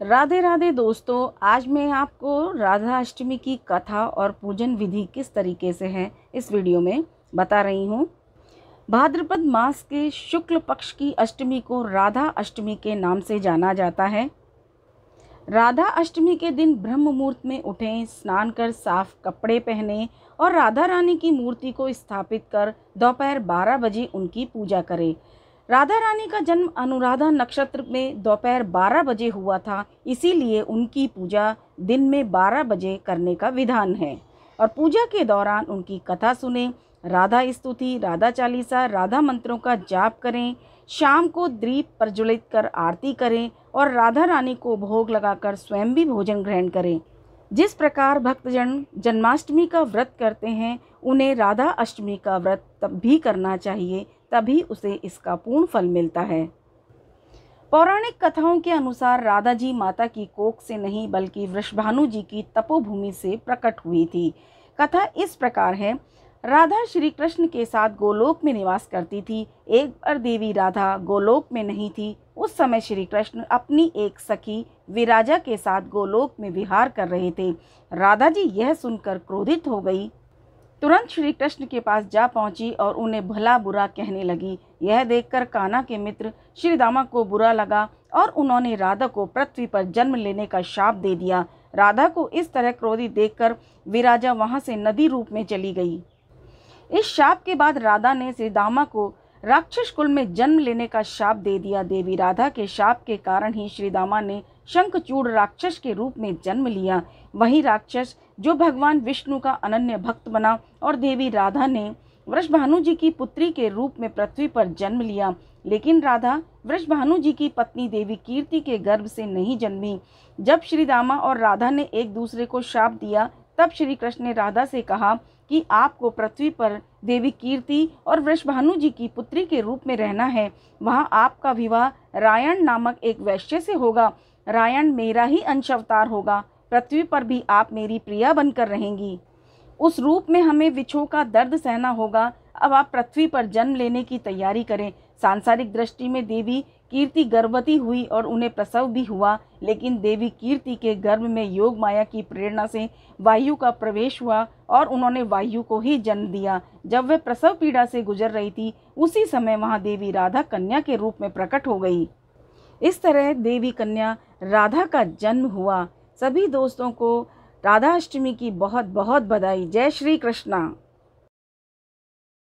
राधे राधे दोस्तों, आज मैं आपको राधा अष्टमी की कथा और पूजन विधि किस तरीके से है इस वीडियो में बता रही हूँ। भाद्रपद मास के शुक्ल पक्ष की अष्टमी को राधा अष्टमी के नाम से जाना जाता है। राधा अष्टमी के दिन ब्रह्म मुहूर्त में उठें, स्नान कर साफ कपड़े पहनें और राधा रानी की मूर्ति को स्थापित कर दोपहर 12 बजे उनकी पूजा करें। राधा रानी का जन्म अनुराधा नक्षत्र में दोपहर 12 बजे हुआ था, इसीलिए उनकी पूजा दिन में 12 बजे करने का विधान है। और पूजा के दौरान उनकी कथा सुने, राधा स्तुति, राधा चालीसा, राधा मंत्रों का जाप करें। शाम को दीप प्रज्वलित कर आरती करें और राधा रानी को भोग लगाकर स्वयं भी भोजन ग्रहण करें। जिस प्रकार भक्तजन जन्माष्टमी का व्रत करते हैं, उन्हें राधा अष्टमी का व्रत तब भी करना चाहिए, तभी उसे इसका पूर्ण फल मिलता है। पौराणिक कथाओं के अनुसार राधा जी माता की कोख से नहीं बल्कि वृषभानु जी की तपोभूमि से प्रकट हुई थी। कथा इस प्रकार है। राधा श्री कृष्ण के साथ गोलोक में निवास करती थी। एक बार देवी राधा गोलोक में नहीं थी। उस समय श्री कृष्ण अपनी एक सखी विराजा के साथ गोलोक में विहार कर रहे थे। राधा जी यह सुनकर क्रोधित हो गई। तुरंत श्री कृष्ण के पास जा पहुंची और उन्हें भला बुरा कहने लगी। यह देखकर कान्हा के मित्र श्री दामा को बुरा लगा और उन्होंने राधा को पृथ्वी पर जन्म लेने का शाप दे दिया। राधा को इस तरह क्रोधित देखकर विराजा वहां से नदी रूप में चली गई। इस शाप के बाद राधा ने श्री दामा को राक्षस कुल में जन्म लेने का शाप दे दिया। देवी राधा के शाप के कारण ही श्री दामा ने शंखचूड़ राक्षस के रूप में जन्म लिया। वही राक्षस जो भगवान विष्णु का अनन्य भक्त बना और देवी राधा ने वृषभानु जी की पुत्री के रूप में पृथ्वी पर जन्म लिया। लेकिन राधा वृषभानु जी की पत्नी देवी कीर्ति के गर्भ से नहीं जन्मी। जब श्री दामा और राधा ने एक दूसरे को शाप दिया, तब श्री कृष्ण ने राधा से कहा कि आपको पृथ्वी पर देवी कीर्ति और वृषभानु जी की पुत्री के रूप में रहना है। वहां आपका विवाह रायण नामक एक वैश्य से होगा। रायण मेरा ही अंश अवतार होगा। पृथ्वी पर भी आप मेरी प्रिया बनकर रहेंगी। उस रूप में हमें विछोह का दर्द सहना होगा। अब आप पृथ्वी पर जन्म लेने की तैयारी करें। सांसारिक दृष्टि में देवी कीर्ति गर्भवती हुई और उन्हें प्रसव भी हुआ, लेकिन देवी कीर्ति के गर्भ में योग माया की प्रेरणा से वायु का प्रवेश हुआ और उन्होंने वायु को ही जन्म दिया। जब वह प्रसव पीड़ा से गुजर रही थी, उसी समय वहां देवी राधा कन्या के रूप में प्रकट हो गई। इस तरह देवी कन्या राधा का जन्म हुआ। सभी दोस्तों को राधा अष्टमी की बहुत बहुत बधाई। जय श्री कृष्णा।